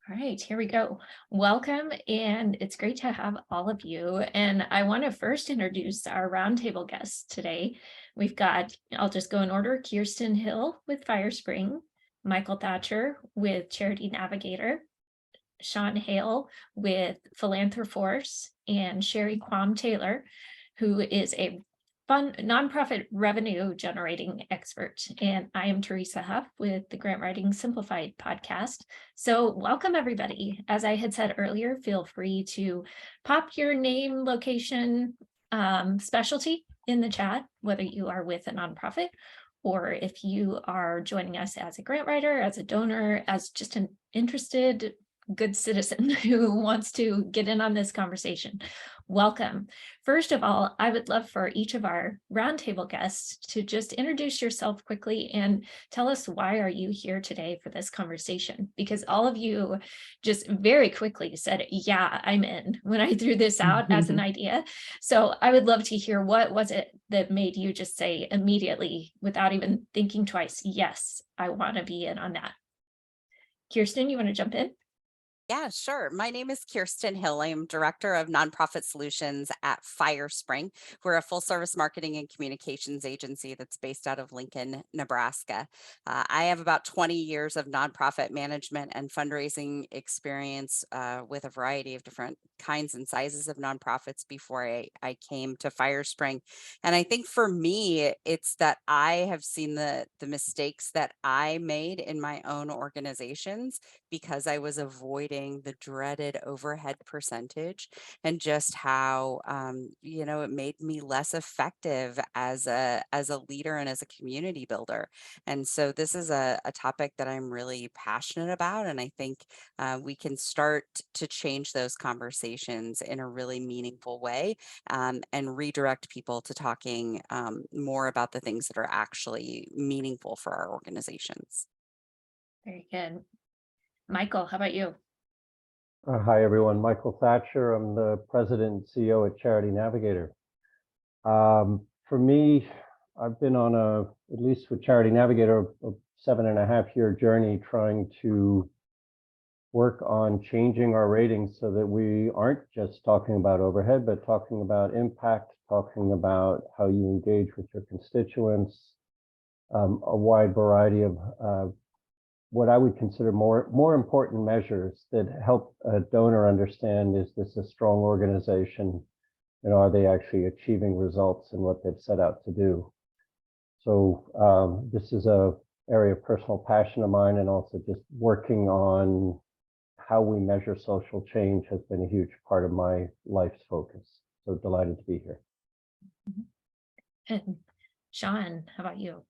All right, here we go. Welcome, and it's great to have all of you. And I want to first introduce our roundtable guests today. We've got, I'll just go in order, Kiersten Hill with Firespring, Michael Thatcher with Charity Navigator, Hale with Philanthroforce, and Quam Taylor, who is a nonprofit revenue generating expert. And I am Teresa Huff with the Writing Simplified podcast. So welcome everybody. As I had said earlier, feel free to pop your name, location, specialty in the chat, whether you are with a nonprofit or if you are joining us as a grant writer, as a donor, as just an interested good citizen who wants to get in on this conversation. Welcome. First of all, I would love for each of our roundtable guests to just introduce yourself quickly and tell us why are you here today for this conversation? Because all of you just very quickly said, yeah, I'm in when I threw this out as an idea. So I would love to hear what was it that made you just say immediately without even thinking twice, yes, I want to be in on that. Kiersten, you want to jump in? Yeah, sure. My name is Kiersten Hill. I am Director of Nonprofit Solutions at Firespring. We're a full service marketing and communications agency that's based out of Lincoln, Nebraska. I have about 20 years of nonprofit management and fundraising experience with a variety of different kinds and sizes of nonprofits before I came to Firespring. And I think for me, it's that I have seen the mistakes that I made in my own organizations because I was avoiding the dreaded overhead percentage and just how it made me less effective as a leader and as a community builder. And so this is a topic that I'm really passionate about, and I think we can start to change those conversations in a really meaningful way and redirect people to talking more about the things that are actually meaningful for our organizations. Very good. Michael, how about you? Hi, everyone. Michael Thatcher. I'm the president and CEO at Charity Navigator. For me, I've been on at least with Charity Navigator, a 7.5-year journey trying to work on changing our ratings so that we aren't just talking about overhead, but talking about impact, talking about how you engage with your constituents, a wide variety of what I would consider more important measures that help a donor understand, is this a strong organization, and are they actually achieving results in what they've set out to do? So this is a area of personal passion of mine, and also just working on how we measure social change has been a huge part of my life's focus. So delighted to be here. And Sean, how about you?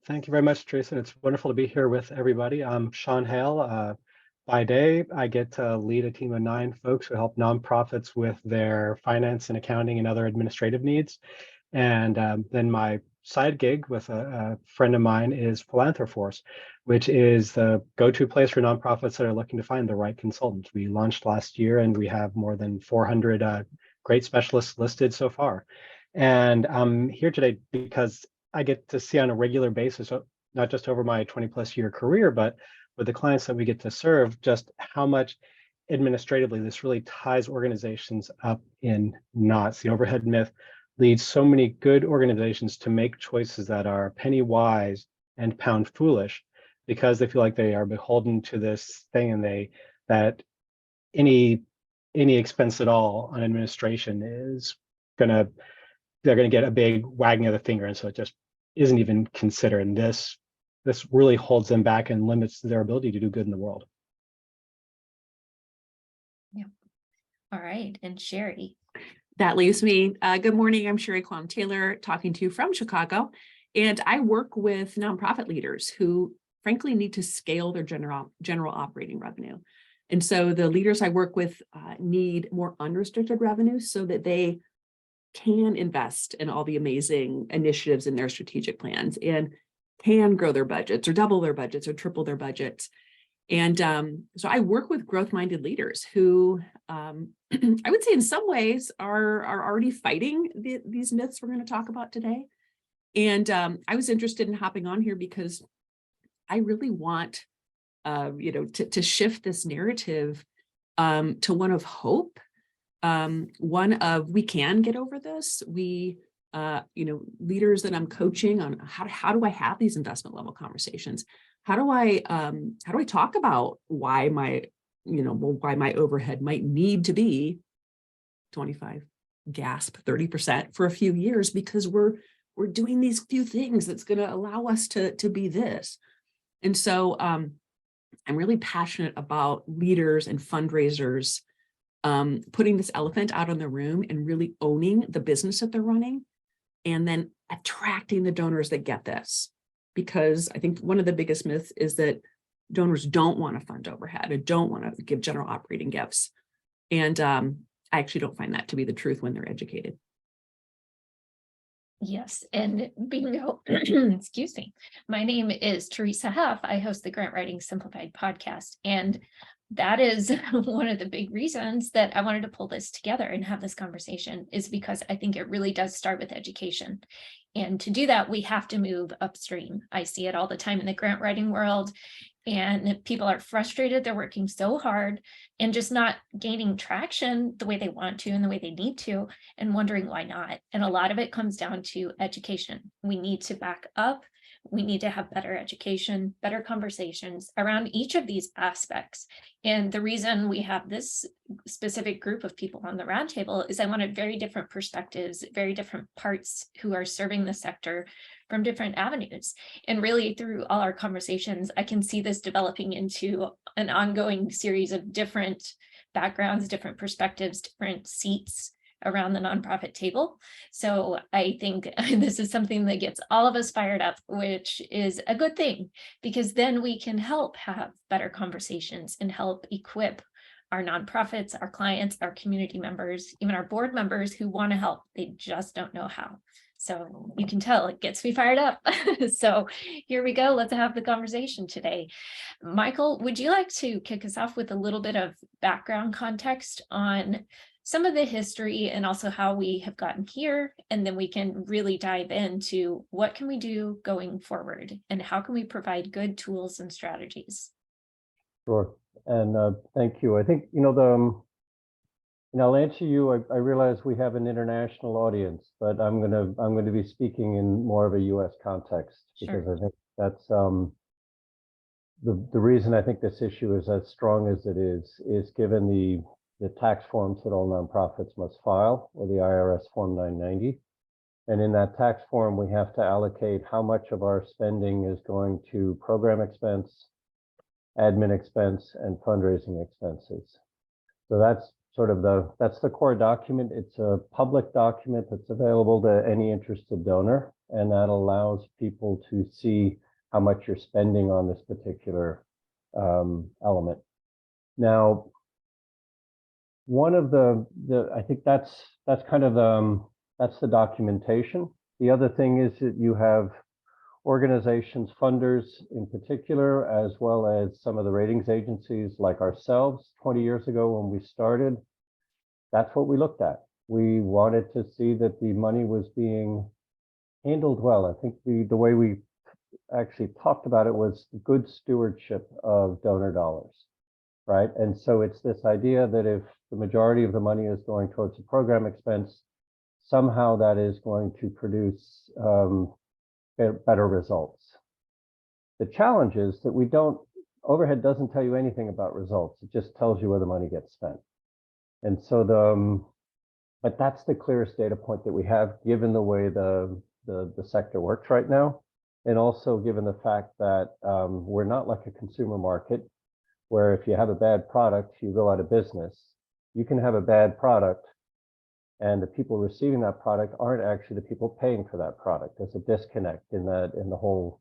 Thank you very much, Teresa. It's wonderful to be here with everybody. I'm Sean Hale. By day, I get to lead a team of 9 folks who help nonprofits with their finance and accounting and other administrative needs. And then my side gig with a friend of mine is Philanthroforce, which is the go-to place for nonprofits that are looking to find the right consultant. We launched last year, and we have more than 400 great specialists listed so far. And I'm here today because I get to see on a regular basis, not just over my 20+ year career, but with the clients that we get to serve, just how much administratively this really ties organizations up in knots. The overhead myth leads so many good organizations to make choices that are penny wise and pound foolish, because they feel like they are beholden to this thing, and that any expense at all on administration is they're going to get a big wagging of the finger, and so it just isn't even considered. And this really holds them back and limits their ability to do good in the world. Yeah. All right, and Sherry. That leaves me. Good morning. I'm Quam Taylor, talking to you from Chicago, and I work with nonprofit leaders who, frankly, need to scale their general operating revenue. And so the leaders I work with need more unrestricted revenue so that they can invest in all the amazing initiatives in their strategic plans and can grow their budgets or double their budgets or triple their budgets. And so I work with growth-minded leaders who I would say in some ways are already fighting these myths we're going to talk about today. And I was interested in hopping on here because I really want to shift this narrative to one of hope, one of we can get over this. We, leaders that I'm coaching on how do I have these investment level conversations? How do I talk about why my overhead might need to be 25, gasp 30% for a few years because we're doing these few things that's going to allow us to be this. And so I'm really passionate about leaders and fundraisers putting this elephant out in the room and really owning the business that they're running, and then attracting the donors that get this. Because I think one of the biggest myths is that donors don't want to fund overhead and don't want to give general operating gifts. And I actually don't find that to be the truth when they're educated. Yes, and bingo, excuse me. My name is Teresa Huff. I host the Writing Simplified podcast, and that is one of the big reasons that I wanted to pull this together and have this conversation, is because I think it really does start with education. And to do that, we have to move upstream. I see it all the time in the grant writing world, and people are frustrated. They're working so hard and just not gaining traction the way they want to and the way they need to, and wondering why not. And a lot of it comes down to education. We need to back up. We need to have better education, better conversations around each of these aspects. And the reason we have this specific group of people on the roundtable is I wanted very different perspectives, very different parts who are serving the sector from different avenues. And really through all our conversations, I can see this developing into an ongoing series of different backgrounds, different perspectives, different seats around the nonprofit table. So I think this is something that gets all of us fired up, which is a good thing, because then we can help have better conversations and help equip our nonprofits, our clients, our community members, even our board members who want to help. They just don't know how. So you can tell it gets me fired up. So here we go. Let's have the conversation today. Michael, would you like to kick us off with a little bit of background context on some of the history and also how we have gotten here, and then we can really dive into what can we do going forward and how can we provide good tools and strategies? Sure, and thank you. I think, I'll answer you. I realize we have an international audience, but I'm going to be speaking in more of a U.S. context, because I think that's the reason I think this issue is as strong as it is given the tax forms that all nonprofits must file, or the IRS Form 990. And in that tax form, we have to allocate how much of our spending is going to program expense, admin expense, and fundraising expenses. So that's sort of that's the core document. It's a public document that's available to any interested donor, and that allows people to see how much you're spending on this particular element. Now, one of I think that's kind of that's the documentation. The other thing is that you have organizations, funders in particular, as well as some of the ratings agencies like ourselves. 20 years ago when we started, that's what we looked at. We wanted to see that the money was being handled well. I think the way we actually talked about it was good stewardship of donor dollars. Right. And so it's this idea that if the majority of the money is going towards a program expense, somehow that is going to produce better results. The challenge is that overhead doesn't tell you anything about results. It just tells you where the money gets spent. And so but that's the clearest data point that we have, given the way the sector works right now. And also given the fact that we're not like a consumer market, where if you have a bad product, you go out of business. You can have a bad product, and the people receiving that product aren't actually the people paying for that product. There's a disconnect in the whole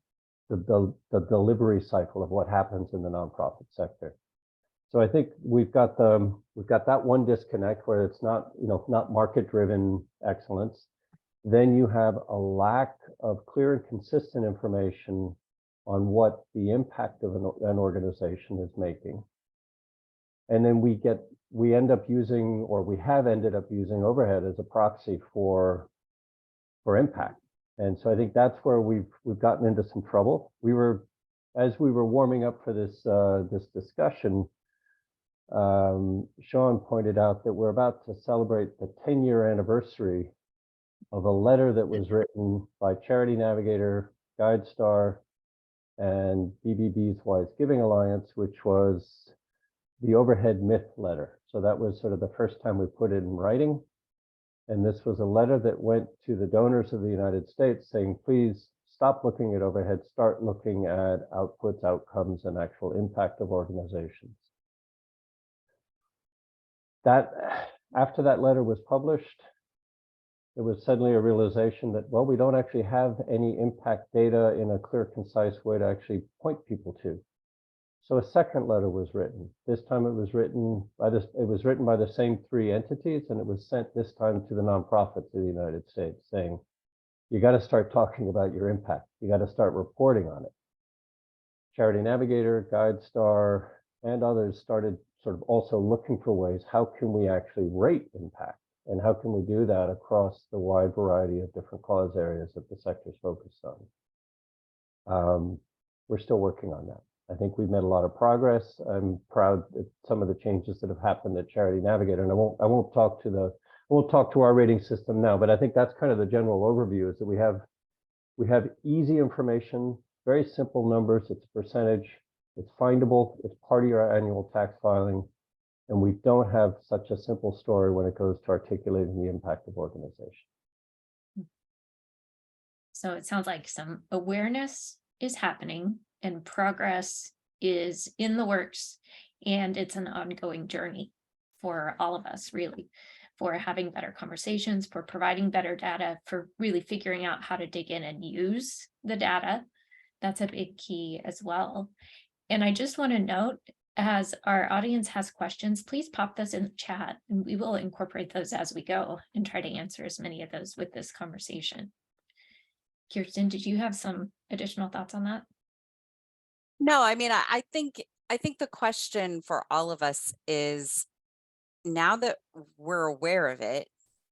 the delivery cycle of what happens in the nonprofit sector. So I think we've got that one disconnect where it's not market-driven excellence. Then you have a lack of clear and consistent information on what the impact of an organization is making. And then we end up using, or we have ended up using, overhead as a proxy for impact. And so I think that's where we've gotten into some trouble. We were as we were warming up for this discussion, Sean pointed out that we're about to celebrate the 10-year anniversary of a letter that was written by Charity Navigator, GuideStar, and BBB's Wise Giving Alliance, which was the overhead myth letter. So that was sort of the first time we put it in writing. And this was a letter that went to the donors of the United States saying, please stop looking at overhead, start looking at outputs, outcomes, and actual impact of organizations. That, after that letter was published, there was suddenly a realization that, well, we don't actually have any impact data in a clear, concise way to actually point people to. So a second letter was written. This time it was written by the same three entities, and it was sent this time to the nonprofits of the United States saying, you got to start talking about your impact. You got to start reporting on it. Charity Navigator, GuideStar, and others started sort of also looking for ways, how can we actually rate impact? And how can we do that across the wide variety of different cause areas that the sector's focused on? We're still working on that. I think we've made a lot of progress. I'm proud of some of the changes that have happened at Charity Navigator, and I won't talk to our rating system now, but I think that's kind of the general overview, is that we have easy information, very simple numbers. It's a percentage, it's findable, it's part of your annual tax filing, and we don't have such a simple story when it goes to articulating the impact of organization. So it sounds like some awareness is happening and progress is in the works, and it's an ongoing journey for all of us, really, for having better conversations, for providing better data, for really figuring out how to dig in and use the data. That's a big key as well. And I just want to note, as our audience has questions, please pop those in the chat and we will incorporate those as we go and try to answer as many of those with this conversation. Kiersten, did you have some additional thoughts on that? No, I mean, I think the question for all of us is, now that we're aware of it,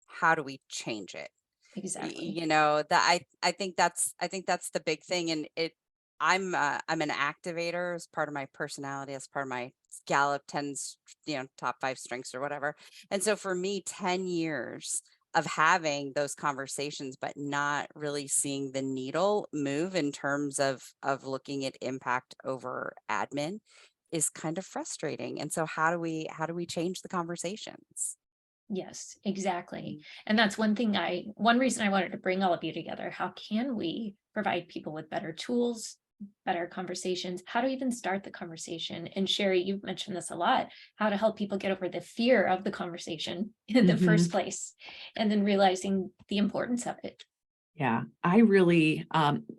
how do we change it? Exactly. You know, that I think that's the big thing. And I'm an activator as part of my personality, as part of my Gallup 10, top 5 strengths or whatever. And so for me, 10 years of having those conversations, but not really seeing the needle move in terms of looking at impact over admin is kind of frustrating. And so how do we change the conversations? Yes, exactly. And that's one reason I wanted to bring all of you together. How can we provide people with better tools, better conversations, how to even start the conversation? And Sherry, you've mentioned this a lot, how to help people get over the fear of the conversation in the first place, and then realizing the importance of it. Yeah, I really,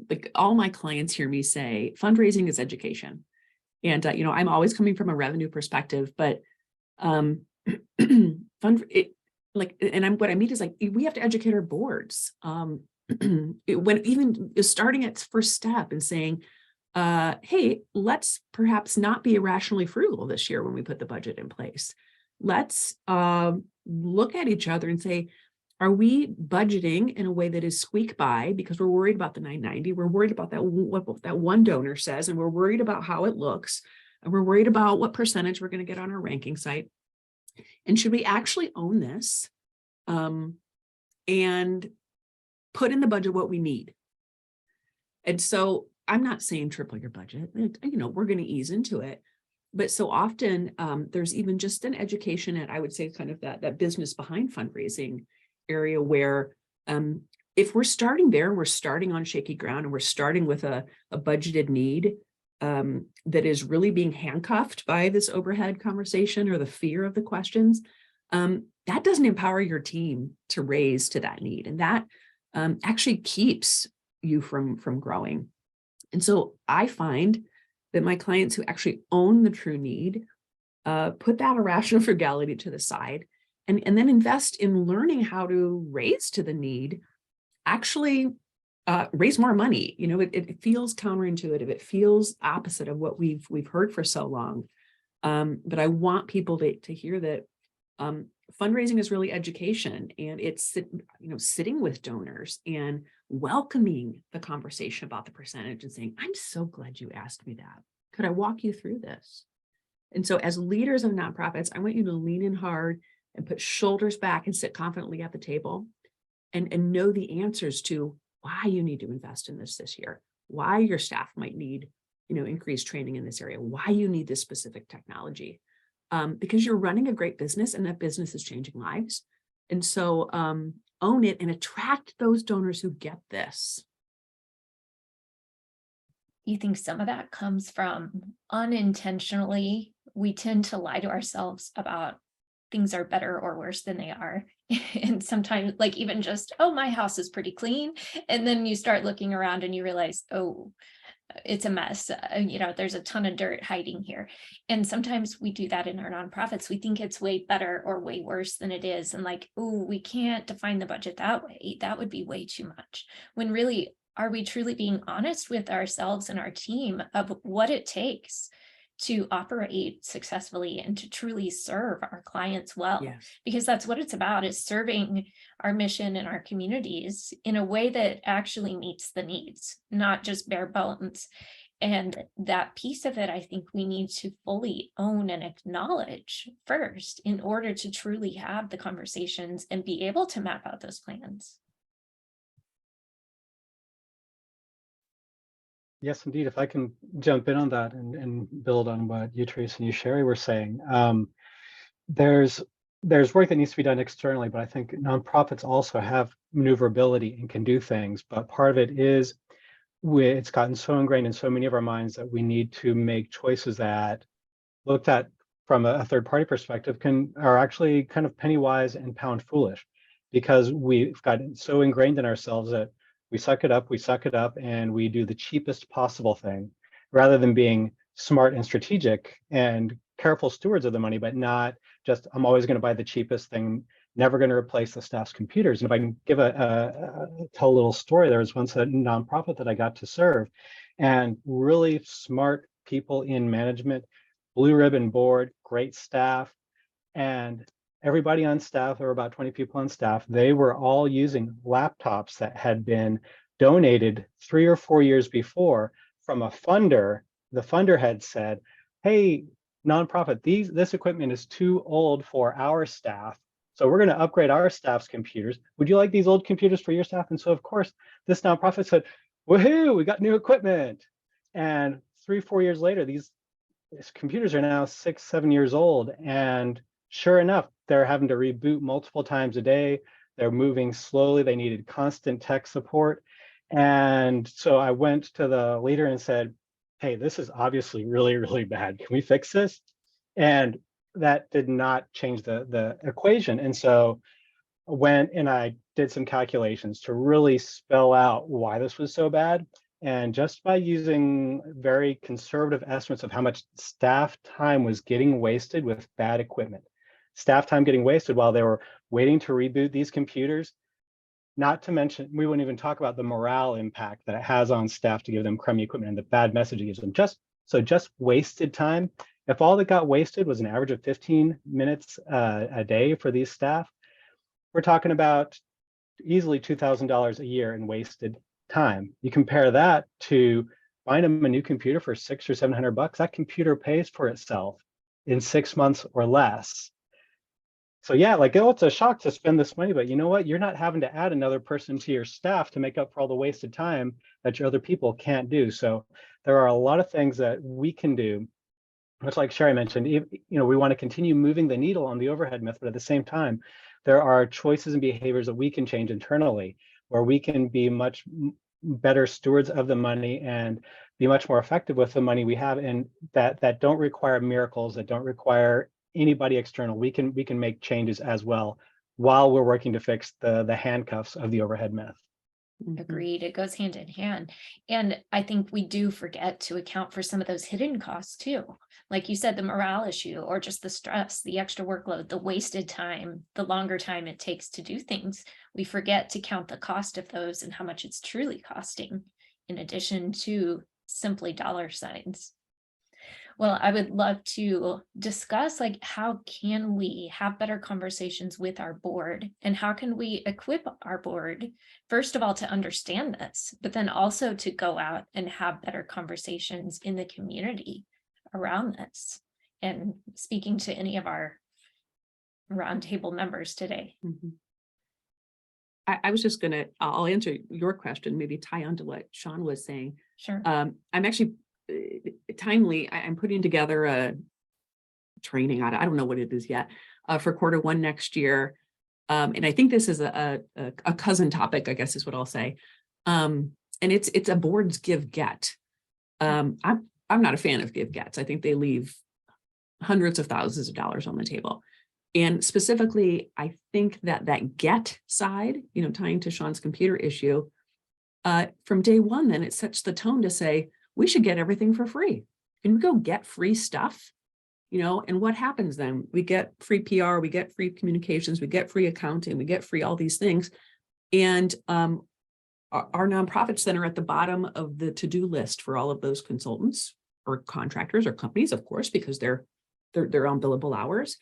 like all my clients hear me say, fundraising is education. And, I'm always coming from a revenue perspective, but what I mean is, like, we have to educate our boards. When even starting at first step and saying, hey, let's perhaps not be irrationally frugal this year when we put the budget in place. Let's look at each other and say, are we budgeting in a way that is squeak by because we're worried about the 990? We're worried about what that one donor says, and we're worried about how it looks, and we're worried about what percentage we're going to get on our ranking site. And should we actually own this and put in the budget what we need? And so I'm not saying triple your budget, we're going to ease into it. But so often there's even just an education, and I would say kind of that business behind fundraising area where if we're starting there, we're starting on shaky ground, and we're starting with a budgeted need that is really being handcuffed by this overhead conversation or the fear of the questions, that doesn't empower your team to raise to that need. And that actually keeps you from growing. And so I find that my clients who actually own the true need, put that irrational frugality to the side, and then invest in learning how to raise to the need, actually raise more money. It feels counterintuitive. It feels opposite of what we've heard for so long. But I want people to hear that fundraising is really education, and it's, sitting with donors and welcoming the conversation about the percentage and saying, I'm so glad you asked me that. Could I walk you through this? And so as leaders of nonprofits, I want you to lean in hard and put shoulders back and sit confidently at the table and know the answers to why you need to invest in this year, why your staff might need, increased training in this area, why you need this specific technology, because you're running a great business and that business is changing lives. And so own it and attract those donors who get this. You think some of that comes from unintentionally, we tend to lie to ourselves about things are better or worse than they are. And sometimes, like, even just, oh, my house is pretty clean. And then you start looking around and you realize, oh, it's a mess. There's a ton of dirt hiding here. And sometimes we do that in our nonprofits. We think it's way better or way worse than it is. And like, oh, we can't define the budget that way. That would be way too much. When really, are we truly being honest with ourselves and our team of what it takes to operate successfully and to truly serve our clients well? Yes. Because that's what it's about, is serving our mission and our communities in a way that actually meets the needs, not just bare bones. And that piece of it, I think we need to fully own and acknowledge first in order to truly have the conversations and be able to map out those plans. Yes, indeed. If I can jump in on that and build on what you, Teresa, and you, Sherry, were saying, there's work that needs to be done externally, but I think nonprofits also have maneuverability and can do things. But part of it is it's gotten so ingrained in so many of our minds that we need to make choices that, looked at from a third-party perspective, are actually kind of penny wise and pound foolish, because we've gotten so ingrained in ourselves that we suck it up, and we do the cheapest possible thing rather than being smart and strategic and careful stewards of the money, but not just, I'm always going to buy the cheapest thing, never going to replace the staff's computers. And if I can give tell a little story, there was once a nonprofit that I got to serve, and really smart people in management, blue ribbon board, great staff, and everybody on staff, there were about 20 people on staff, they were all using laptops that had been donated 3 or 4 years before from a funder. The funder had said, hey, nonprofit, this equipment is too old for our staff, so we're going to upgrade our staff's computers. Would you like these old computers for your staff? And so, of course, this nonprofit said, woohoo, we got new equipment. And 3 or 4 years later, these computers are now 6, 7 years old, and sure enough, they're having to reboot multiple times a day. They're moving slowly. They needed constant tech support. And so I went to the leader and said, hey, this is obviously really, really bad. Can we fix this? And that did not change the equation. And so I went and I did some calculations to really spell out why this was so bad. And just by using very conservative estimates of how much staff time was getting wasted with bad equipment, staff time getting wasted while they were waiting to reboot these computers, not to mention, we wouldn't even talk about the morale impact that it has on staff to give them crummy equipment and the bad message it gives them. Just wasted time. If all that got wasted was an average of 15 minutes a day for these staff, we're talking about easily $2,000 a year in wasted time. You compare that to buying them a new computer for $600 or $700, that computer pays for itself in 6 months or less. So yeah, like, oh, it's a shock to spend this money, but you know what? You're not having to add another person to your staff to make up for all the wasted time that your other people can't do. So there are a lot of things that we can do, much like Sherry mentioned. We want to continue moving the needle on the overhead myth, but at the same time, there are choices and behaviors that we can change internally, where we can be much better stewards of the money and be much more effective with the money we have, and that don't require miracles, that don't require anybody external. We can make changes as well while we're working to fix the handcuffs of the overhead myth. Agreed. It goes hand in hand. And I think we do forget to account for some of those hidden costs too. Like you said, the morale issue, or just the stress, the extra workload, the wasted time, the longer time it takes to do things. We forget to count the cost of those and how much it's truly costing, in addition to simply dollar signs. Well, I would love to discuss like how can we have better conversations with our board and how can we equip our board, first of all, to understand this, but then also to go out and have better conversations in the community around this. And speaking to any of our roundtable members today. Mhm. I was just gonna, I'll answer your question, maybe tie on to what Sean was saying. Sure. I'm actually timely. I'm putting together a training. I don't know what it is yet for Q1 next year. And I think this is a cousin topic, I guess is what I'll say. And it's a board's give get. I'm not a fan of give gets. I think they leave hundreds of thousands of dollars on the table. And specifically, I think that get side, tying to Sean's computer issue, from day one, then it sets the tone to say, we should get everything for free. Can we go get free stuff? And what happens then? We get free PR, we get free communications, we get free accounting, we get free all these things. And our nonprofits then are at the bottom of the to-do list for all of those consultants or contractors or companies, of course, because they're on billable hours.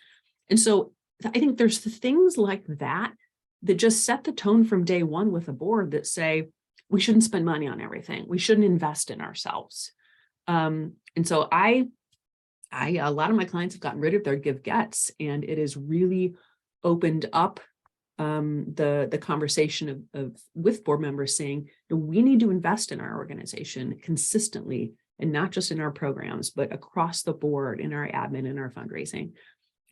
And so I think there's things like that just set the tone from day one with a board that say, we shouldn't spend money on everything. We shouldn't invest in ourselves. And so a lot of my clients have gotten rid of their give gets, and it has really opened up the conversation with board members saying, we need to invest in our organization consistently, and not just in our programs, but across the board in our admin and our fundraising.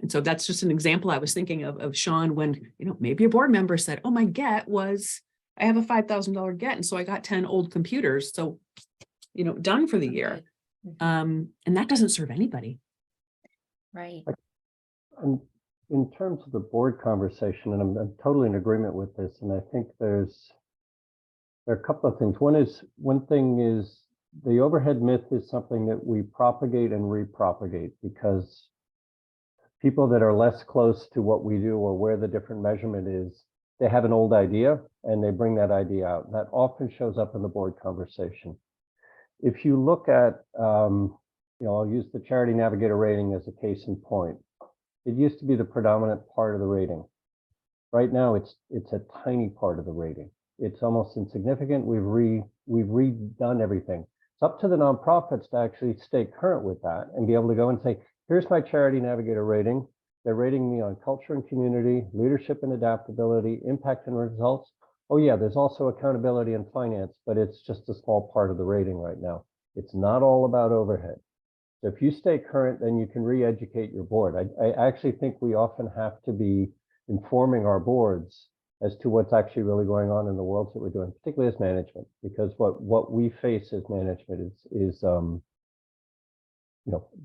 And so that's just an example I was thinking of Sean, when, maybe a board member said, oh, my get was, I have a $5,000 get. And so I got 10 old computers. So, done for the year. And that doesn't serve anybody. Right. And in terms of the board conversation, and I'm totally in agreement with this, and I think there are a couple of things. One thing is the overhead myth is something that we propagate and repropagate, because people that are less close to what we do or where the different measurement is, they have an old idea and they bring that idea out. That often shows up in the board conversation. If you look at, I'll use the Charity Navigator rating as a case in point. It used to be the predominant part of the rating. Right now, it's a tiny part of the rating. It's almost insignificant. We've redone everything. It's up to the nonprofits to actually stay current with that and be able to go and say, here's my Charity Navigator rating. They're rating me on culture and community, leadership and adaptability, impact and results. Oh yeah, there's also accountability and finance, but it's just a small part of the rating right now. It's not all about overhead. So if you stay current, then you can re-educate your board. I actually think we often have to be informing our boards as to what's actually really going on in the world that we're doing, particularly as management, because what we face as management is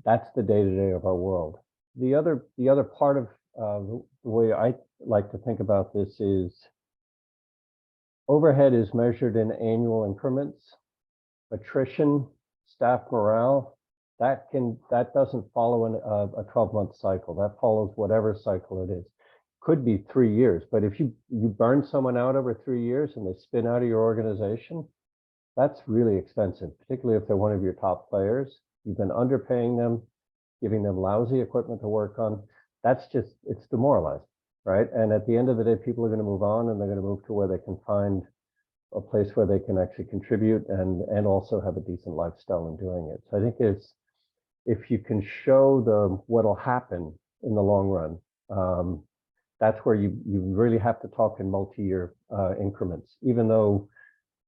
that's the day-to-day of our world. The other part of the way I like to think about this is overhead is measured in annual increments. Attrition, staff morale, that doesn't follow a 12-month cycle. That follows whatever cycle it is. Could be 3 years, but if you burn someone out over 3 years and they spin out of your organization, that's really expensive, particularly if they're one of your top players. You've been underpaying them, giving them lousy equipment to work on. It's demoralizing, right? And at the end of the day, people are going to move on, and they're going to move to where they can find a place where they can actually contribute and also have a decent lifestyle in doing it. So I think if you can show what'll happen in the long run, that's where you really have to talk in multi-year increments, even though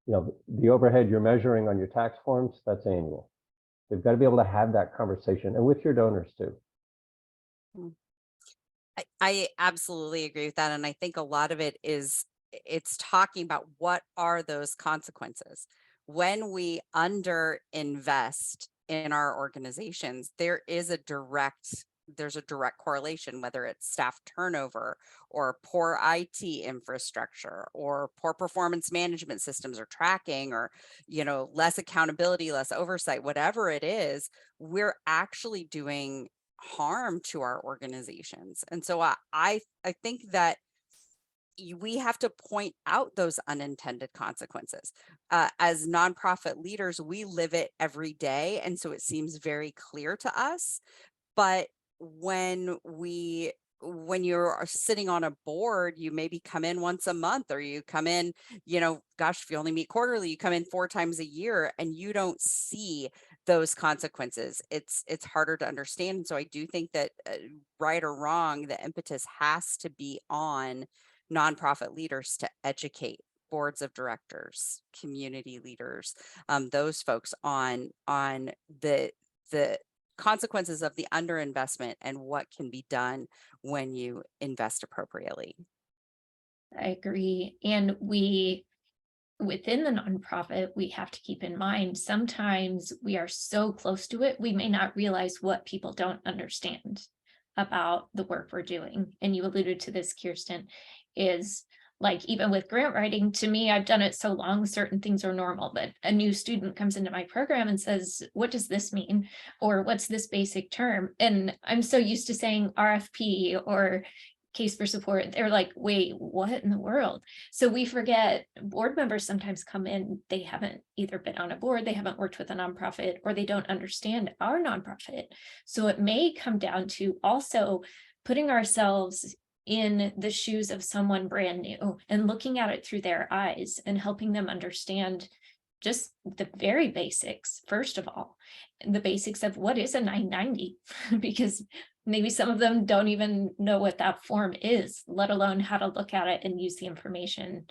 the overhead you're measuring on your tax forms, that's annual. They've got to be able to have that conversation, and with your donors too. I absolutely agree with that. And I think a lot of it is, it's talking about what are those consequences. When we underinvest in our organizations, there's a direct correlation, whether it's staff turnover or poor IT infrastructure or poor performance management systems or tracking, or less accountability, less oversight, whatever it is, we're actually doing harm to our organizations. And so I think that we have to point out those unintended consequences. As nonprofit leaders, we live it every day. And so it seems very clear to us. But when you're sitting on a board, you maybe come in once a month, or you come in, gosh, if you only meet quarterly, you come in 4 times a year and you don't see those consequences. It's harder to understand. And so I do think that right or wrong, the impetus has to be on nonprofit leaders to educate boards of directors, community leaders, those folks on the consequences of the underinvestment and what can be done when you invest appropriately. I agree. And within the nonprofit, we have to keep in mind, sometimes we are so close to it, we may not realize what people don't understand about the work we're doing. And you alluded to this, Kiersten, is like, even with grant writing, to me, I've done it so long, certain things are normal, but a new student comes into my program and says, what does this mean? Or what's this basic term? And I'm so used to saying RFP or case for support. They're like, wait, what in the world? So we forget, board members sometimes come in, they haven't either been on a board, they haven't worked with a nonprofit, or they don't understand our nonprofit. So it may come down to also putting ourselves in the shoes of someone brand new and looking at it through their eyes and helping them understand just the very basics. First of all, the basics of what is a 990, because maybe some of them don't even know what that form is, let alone how to look at it and use the information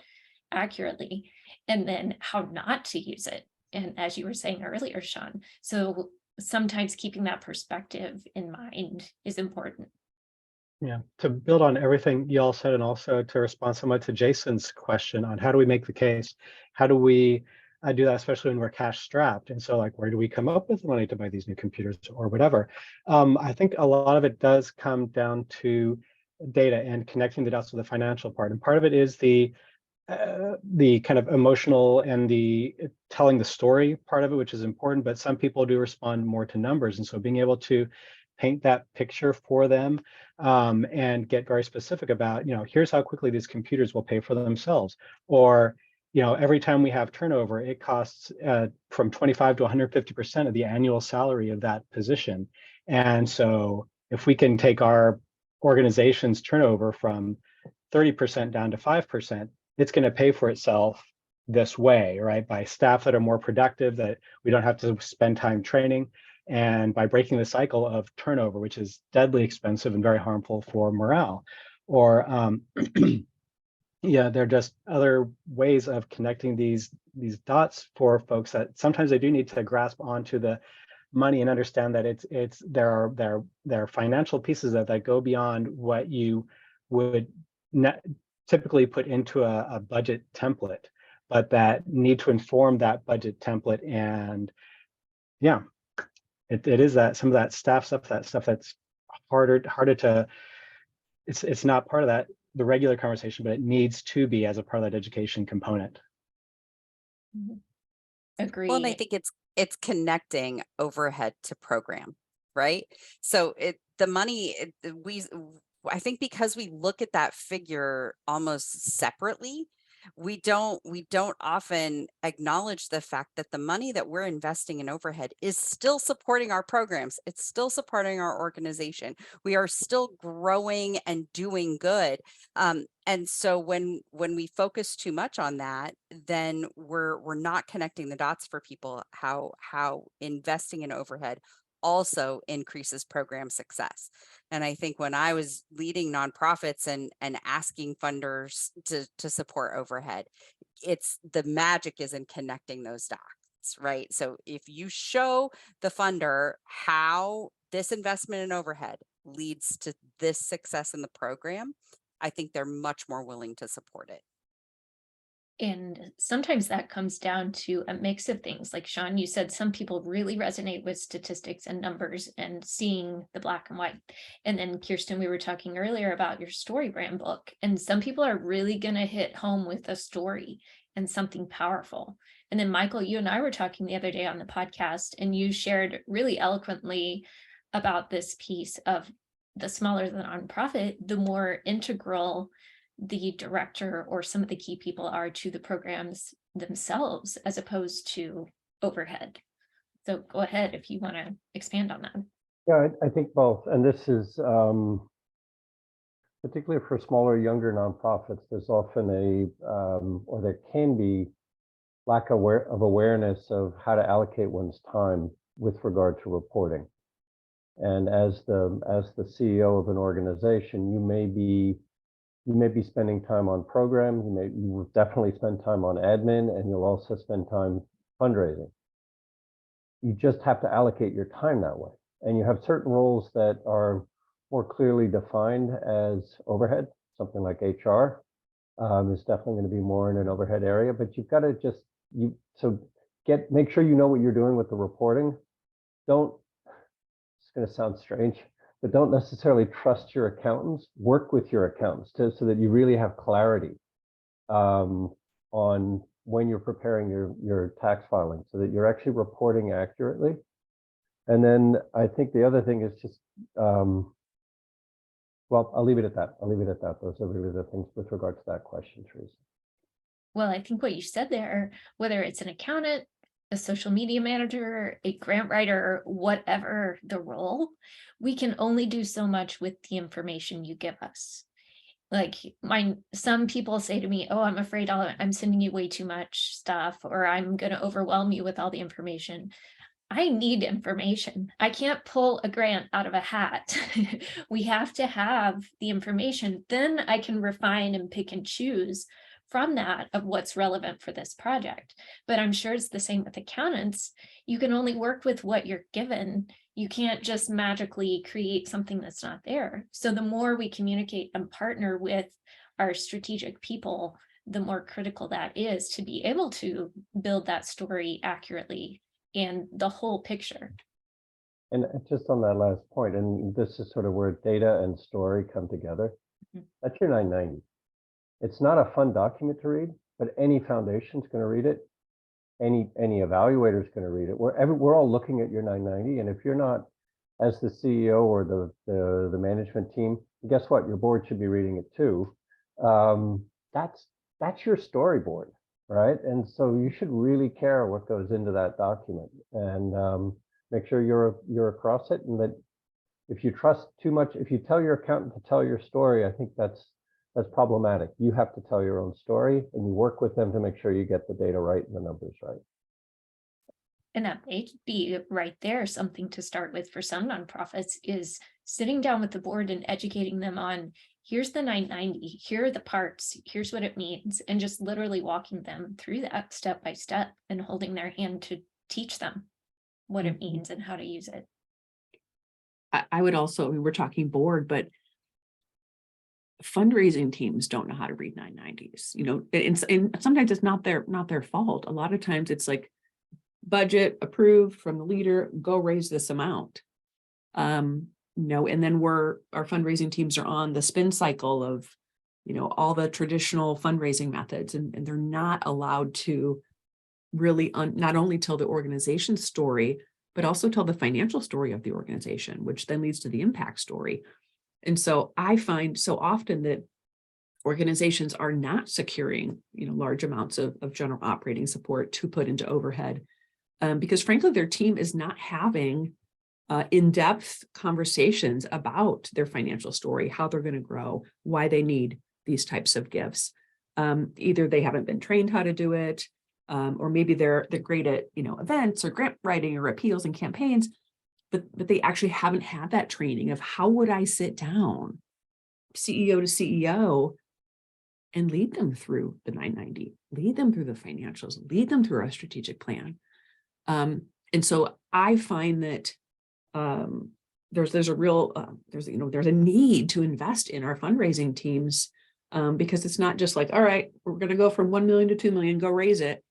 accurately, and then how not to use it. And as you were saying earlier, Sean, so sometimes keeping that perspective in mind is important. Yeah, to build on everything you all said, and also to respond somewhat to Jason's question on how do we make the case? How do we do that, especially when we're cash strapped? And so, like, where do we come up with money to buy these new computers or whatever? I think a lot of it does come down to data and connecting the dots with the financial part. And part of it is the kind of emotional and the telling the story part of it, which is important, but some people do respond more to numbers. And so being able to paint that picture for them and get very specific about, here's how quickly these computers will pay for themselves. Or, every time we have turnover, it costs from 25 to 150% of the annual salary of that position. And so if we can take our organization's turnover from 30% down to 5%, it's going to pay for itself this way, right? By staff that are more productive, that we don't have to spend time training, and by breaking the cycle of turnover, which is deadly expensive and very harmful for morale. Or yeah, there are just other ways of connecting these dots for folks that sometimes they do need to grasp onto the money and understand that there are financial pieces that go beyond what you would typically put into a budget template, but that need to inform that budget template. And yeah, it is that some of that staff stuff, that's harder to, it's not part of that the regular conversation, but it needs to be as a part of that education component. Agreed. Well, and I think it's connecting overhead to program, right? So I think because we look at that figure almost separately, we don't often acknowledge the fact that the money that we're investing in overhead is still supporting our programs. It's still supporting our organization. We are still growing and doing good. And so when we focus too much on that, then we're not connecting the dots for people, how investing in overhead also increases program success. And I think when I was leading nonprofits and asking funders to support overhead, the magic is in connecting those dots, right? So if you show the funder how this investment in overhead leads to this success in the program, I think they're much more willing to support it. And sometimes that comes down to a mix of things. Like Sean, you said some people really resonate with statistics and numbers and seeing the black and white. And then Kiersten, we were talking earlier about your story brand book. And some people are really going to hit home with a story and something powerful. And then Michael, you and I were talking the other day on the podcast, and you shared really eloquently about this piece of the smaller the nonprofit, the more integral the director or some of the key people are to the programs themselves, as opposed to overhead. So go ahead if you want to expand on that. Yeah, I think both. And this is particularly for smaller, younger nonprofits, there's often or there can be lack of awareness of how to allocate one's time with regard to reporting. And as the CEO of an organization, you may be spending time on program. You will definitely spend time on admin, and you'll also spend time fundraising. You just have to allocate your time that way. And you have certain roles that are more clearly defined as overhead. Something like HR is definitely going to be more in an overhead area, but you've got to make sure you know what you're doing with the reporting. It's going to sound strange, but don't necessarily trust your accountants. Work with your accountants so that you really have clarity on when you're preparing your tax filing, so that you're actually reporting accurately. And then I think the other thing is just, well, I'll leave it at that. Those are really the things with regard to that question, Teresa. Well, I think what you said there, whether it's an accountant, a social media manager, a grant writer, whatever the role, we can only do so much with the information you give us. Like some people say to me, oh, I'm afraid I'm sending you way too much stuff, or I'm going to overwhelm you with all the information. I need information. I can't pull a grant out of a hat. We have to have the information. Then I can refine and pick and choose from that of what's relevant for this project. But I'm sure it's the same with accountants. You can only work with what you're given. You can't just magically create something that's not there. So the more we communicate and partner with our strategic people, the more critical that is to be able to build that story accurately and the whole picture. And just on that last point, and this is sort of where data and story come together. Mm-hmm. That's your 990. It's not a fun document to read, but any foundation is going to read it. Any evaluator is going to read it. We're all looking at your 990, and if you're not, as the CEO or the management team, guess what? Your board should be reading it too. That's your storyboard, right? And so you should really care what goes into that document, and make sure you're across it. And that if you trust too much, if you tell your accountant to tell your story, I think that's problematic. You have to tell your own story, and you work with them to make sure you get the data right and the numbers right. And that may be right there something to start with for some nonprofits, is sitting down with the board and educating them on, here's the 990, here are the parts, here's what it means, and just literally walking them through that step by step and holding their hand to teach them what it means and how to use it. I would also, we're talking board, but fundraising teams don't know how to read 990s, and sometimes it's not their fault. A lot of times it's like, budget approved from the leader, go raise this amount. And then our fundraising teams are on the spin cycle of, all the traditional fundraising methods, and they're not allowed to really not only tell the organization's story, but also tell the financial story of the organization, which then leads to the impact story. And so I find so often that organizations are not securing, large amounts of general operating support to put into overhead, because frankly, their team is not having in-depth conversations about their financial story, how they're going to grow, why they need these types of gifts. Either they haven't been trained how to do it, or maybe they're great at, events or grant writing or appeals and campaigns, but they actually haven't had that training of how would I sit down, CEO to CEO, and lead them through the 990, lead them through the financials, lead them through our strategic plan. And so I find that there's a real there's a need to invest in our fundraising teams, because it's not just like, all right, we're going to go from 1 million to 2 million, go raise it.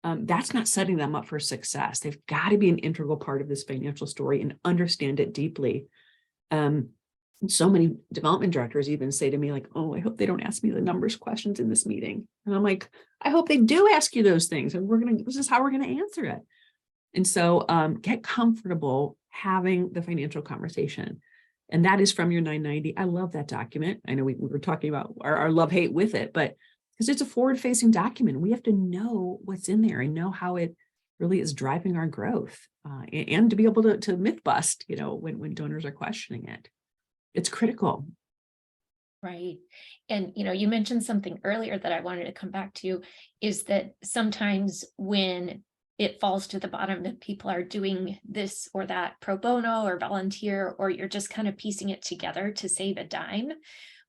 That's not setting them up for success. They've got to be an integral part of this financial story and understand it deeply. So many development directors even say to me like, oh, I hope they don't ask me the numbers questions in this meeting. And I'm like, I hope they do ask you those things, and this is how we're going to answer it. And so get comfortable having the financial conversation. And that is from your 990. I love that document. I know we were talking about our love-hate with it, but because it's a forward-facing document, we have to know what's in there and know how it really is driving our growth, and to be able to myth bust, when donors are questioning it. It's critical. Right. And, you mentioned something earlier that I wanted to come back to, is that sometimes when it falls to the bottom that people are doing this or that pro bono or volunteer, or you're just kind of piecing it together to save a dime,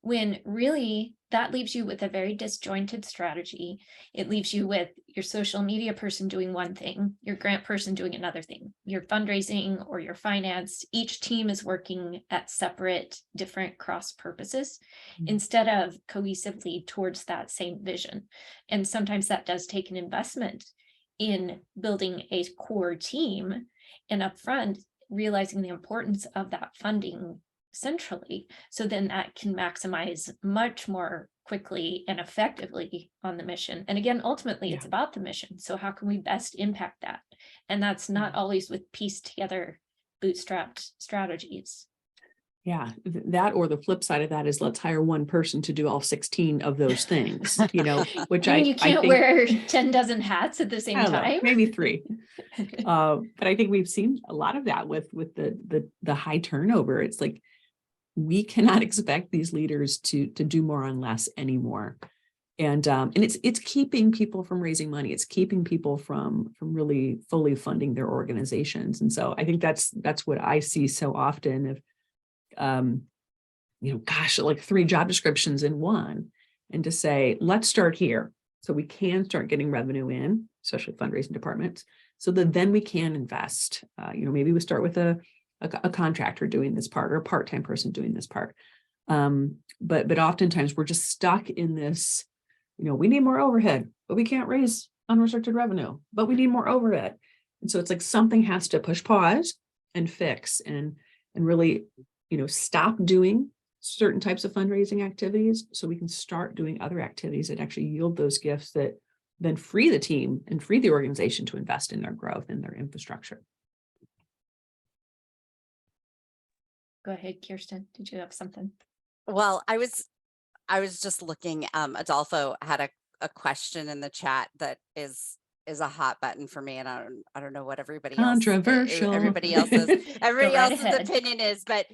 when really that leaves you with a very disjointed strategy. It leaves you with your social media person doing one thing, your grant person doing another thing, your fundraising or your finance. Each team is working at separate, different cross purposes instead of cohesively towards that same vision. And sometimes that does take an investment in building a core team, and upfront realizing the importance of that funding centrally, so then that can maximize much more quickly and effectively on the mission. And again, ultimately, it's about the mission. So how can we best impact that? And that's not always with pieced together, bootstrapped strategies. Yeah, that, or the flip side of that is let's hire one person to do all 16 of those things, which you can't think, wear 10 dozen hats at the same time. Maybe 3. But I think we've seen a lot of that with the high turnover. It's like, we cannot expect these leaders to do more on less anymore. And it's keeping people from raising money. It's keeping people from really fully funding their organizations. And so I think that's what I see so often of, like 3 job descriptions in one, and to say, let's start here so we can start getting revenue in, especially fundraising departments, so that then we can invest. Maybe we start with a contractor doing this part, or a part-time person doing this part. But oftentimes we're just stuck in this, we need more overhead, but we can't raise unrestricted revenue, but we need more overhead. And so it's like something has to push pause and fix and really, stop doing certain types of fundraising activities so we can start doing other activities that actually yield those gifts that then free the team and free the organization to invest in their growth and their infrastructure. Go ahead, Kiersten. Did you have something? Well, I was just looking. Adolfo had a question in the chat that is a hot button for me, and I don't know what everybody Controversial. everybody else's ahead. opinion is, but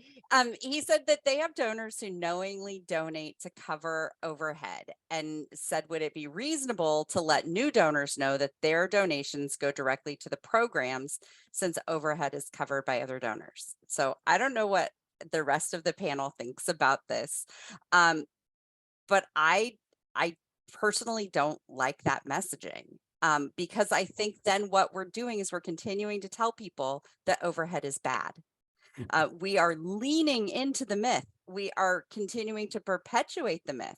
he said that they have donors who knowingly donate to cover overhead, and said, would it be reasonable to let new donors know that their donations go directly to the programs since overhead is covered by other donors? So I don't know what the rest of the panel thinks about this, but I personally don't like that messaging. Because I think then what we're doing is we're continuing to tell people that overhead is bad. We are leaning into the myth. We are continuing to perpetuate the myth.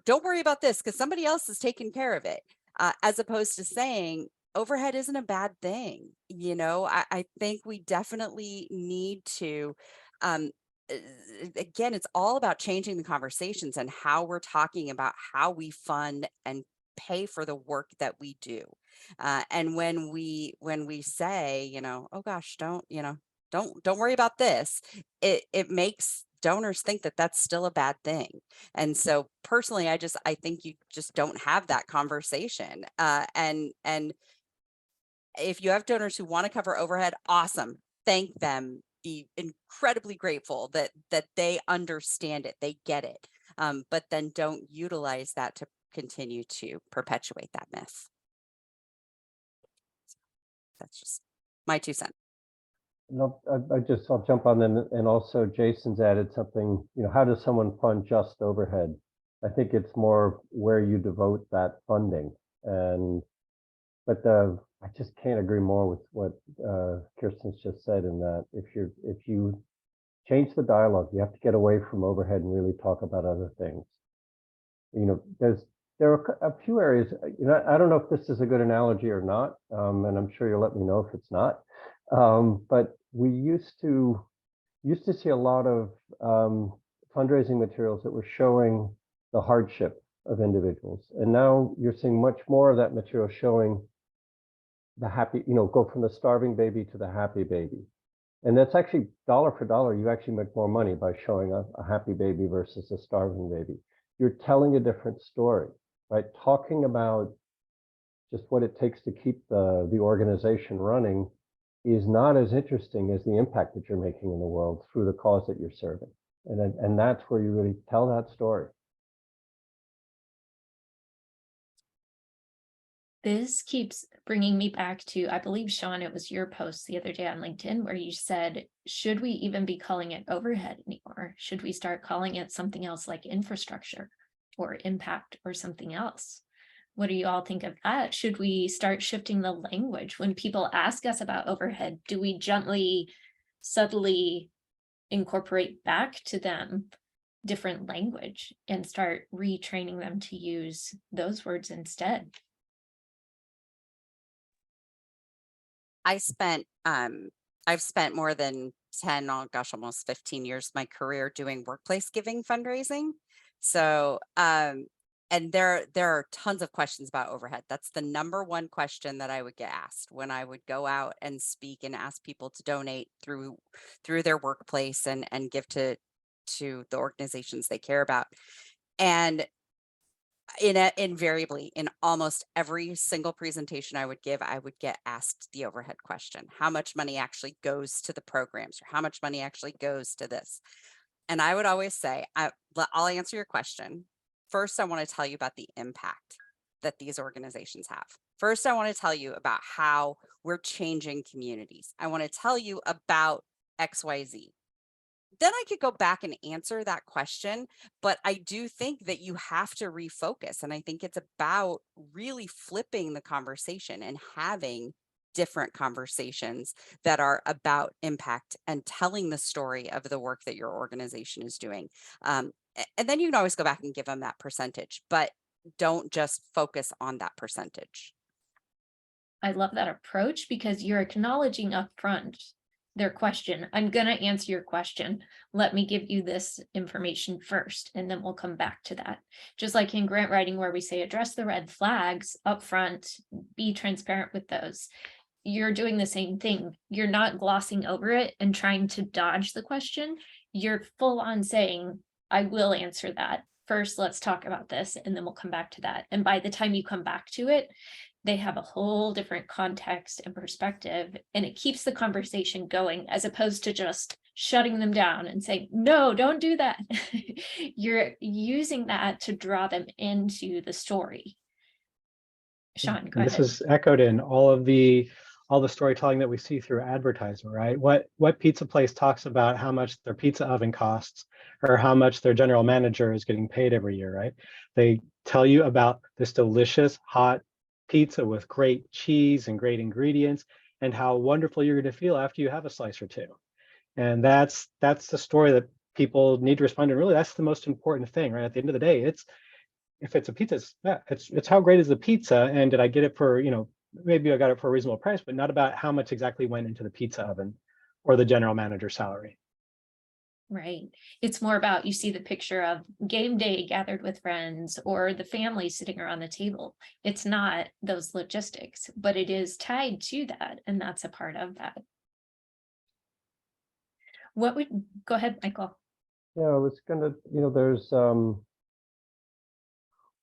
Don't worry about this because somebody else is taking care of it, as opposed to saying overhead isn't a bad thing. I think we definitely need to, again, it's all about changing the conversations and how we're talking about how we fund and pay for the work that we do. And when we say, oh gosh, don't worry about this, it makes donors think that that's still a bad thing. And so personally, I think you just don't have that conversation. And if you have donors who want to cover overhead, awesome. Thank them. Be incredibly grateful that they understand it, they get it. But then don't utilize that to continue to perpetuate that myth. That's just my 2 cents. No, I'll jump on then, and also Jason's added something. How does someone fund just overhead? I think it's more where you devote that funding, but I just can't agree more with what Kiersten's just said. In that, if you change the dialogue, you have to get away from overhead and really talk about other things. There are a few areas. I don't know if this is a good analogy or not, and I'm sure you'll let me know if it's not. But we used to see a lot of fundraising materials that were showing the hardship of individuals, and now you're seeing much more of that material showing the happy. Go from the starving baby to the happy baby. And that's actually dollar for dollar, you actually make more money by showing a happy baby versus a starving baby. You're telling a different story, right? Talking about just what it takes to keep the organization running is not as interesting as the impact that you're making in the world through the cause that you're serving. And that's where you really tell that story. This keeps bringing me back to, I believe, Sean, it was your post the other day on LinkedIn where you said, should we even be calling it overhead anymore? Should we start calling it something else like infrastructure or impact or something else? What do you all think of that? Should we start shifting the language? When people ask us about overhead, do we gently, subtly incorporate back to them different language and start retraining them to use those words instead? I've spent more than 10, oh gosh, almost 15 years of my career doing workplace giving fundraising. So, and there are tons of questions about overhead. That's the number one question that I would get asked when I would go out and speak and ask people to donate through their workplace and give to the organizations they care about. And invariably, in almost every single presentation I would give, I would get asked the overhead question: how much money actually goes to the programs, or how much money actually goes to this? And I would always say, I'll answer your question. First, I want to tell you about the impact that these organizations have. First, I want to tell you about how we're changing communities. I want to tell you about XYZ. Then I could go back and answer that question, but I do think that you have to refocus. And I think it's about really flipping the conversation and having different conversations that are about impact and telling the story of the work that your organization is doing. And then you can always go back and give them that percentage, but don't just focus on that percentage. I love that approach because you're acknowledging upfront their question. I'm going to answer your question. Let me give you this information first, and then we'll come back to that. Just like in grant writing, where we say address the red flags upfront, be transparent with those. You're doing the same thing. You're not glossing over it and trying to dodge the question. You're full on saying, I will answer that. First, let's talk about this, and then we'll come back to that. And by the time you come back to it, they have a whole different context and perspective, and it keeps the conversation going as opposed to just shutting them down and saying, no, don't do that. You're using that to draw them into the story. Sean, go ahead. This is echoed in all the storytelling that we see through advertising, right? What pizza place talks about how much their pizza oven costs or how much their general manager is getting paid every year, right? They tell you about this delicious hot pizza with great cheese and great ingredients and how wonderful you're going to feel after you have a slice or two. And that's the story that people need to respond to. Really, that's the most important thing, right? At the end of the day, if it's a pizza, it's how great is the pizza, and did I get it for, maybe I got it for a reasonable price, but not about how much exactly went into the pizza oven or the general manager's salary. Right. It's more about, you see the picture of game day gathered with friends or the family sitting around the table. It's not those logistics, but it is tied to that. And that's a part of that. Go ahead, Michael. Yeah, I was gonna, there's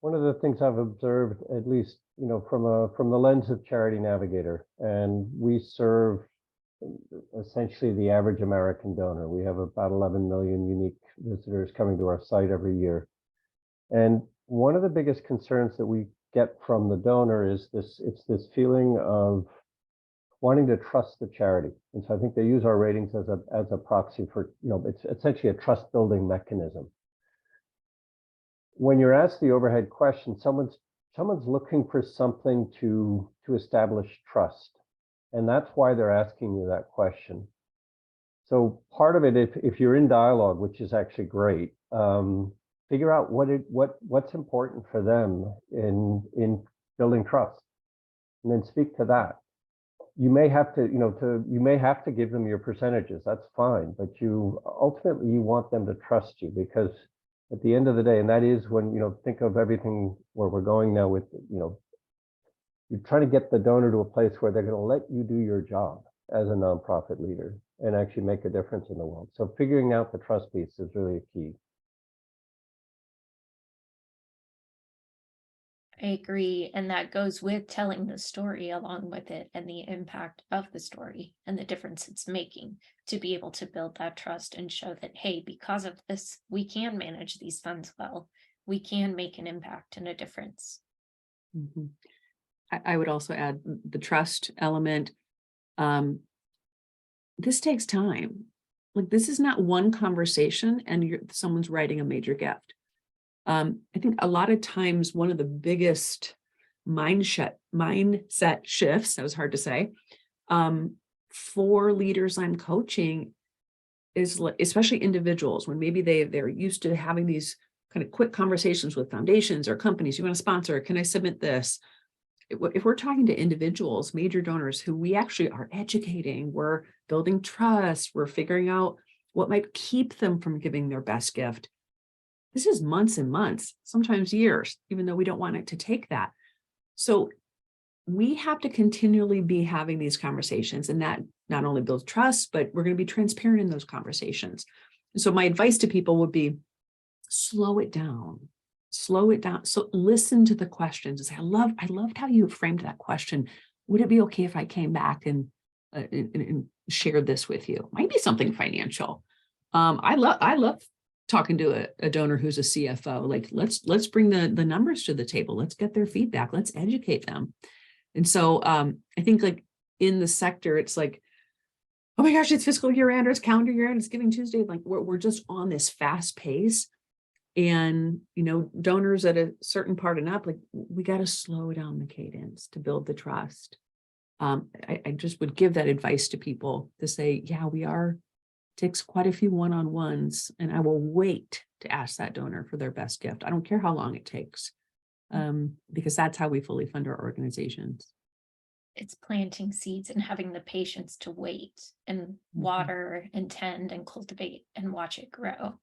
one of the things I've observed, at least, from the lens of Charity Navigator, and we serve essentially the average American donor. We have about 11 million unique visitors coming to our site every year. And one of the biggest concerns that we get from the donor is it's this feeling of wanting to trust the charity. And so I think they use our ratings as a proxy for, it's essentially a trust building mechanism. When you're asked the overhead question, someone's looking for something to establish trust. And that's why they're asking you that question. So part of it, if you're in dialogue, which is actually great, figure out what's important for them in building trust, and then speak to that. You may have to, you may have to give them your percentages. That's fine, but ultimately you want them to trust you, because at the end of the day, and that is when, think of everything where we're going now with, you're trying to get the donor to a place where they're going to let you do your job as a nonprofit leader. and actually make a difference in the world. So figuring out the trust piece is really a key. I agree. And that goes with telling the story along with it and the impact of the story and the difference it's making to be able to build that trust and show that, hey, because of this, we can manage these funds well. We can make an impact and a difference. Mhm. I would also add the trust element. This takes time. Like, this is not one conversation and someone's writing a major gift. I think a lot of times one of the biggest mindset shifts, that was hard to say, for leaders I'm coaching is especially individuals, when maybe they're used to having these kind of quick conversations with foundations or companies. You want to sponsor? Can I submit this? If we're talking to individuals, major donors who we actually are educating, we're building trust, we're figuring out what might keep them from giving their best gift. This is months and months, sometimes years, even though we don't want it to take that. So we have to continually be having these conversations, and that not only builds trust, but we're going to be transparent in those conversations. And so my advice to people would be, slow it down. Slow it down. So listen to the questions and say, I loved how you framed that question. Would it be okay if I came back and shared this with you? Might be something financial. I love talking to a donor who's a CFO. Like, let's bring the numbers to the table. Let's get their feedback. Let's educate them. And so I think, like, in the sector, it's like, oh my gosh, it's fiscal year end, or it's calendar year end, it's Giving Tuesday. Like, we're just on this fast pace. And, donors at a certain part and up, like, we got to slow down the cadence to build the trust. I just would give that advice to people to say, yeah, takes quite a few one-on-ones, and I will wait to ask that donor for their best gift. I don't care how long it takes, because that's how we fully fund our organizations. It's planting seeds and having the patience to wait and water and tend and cultivate and watch it grow.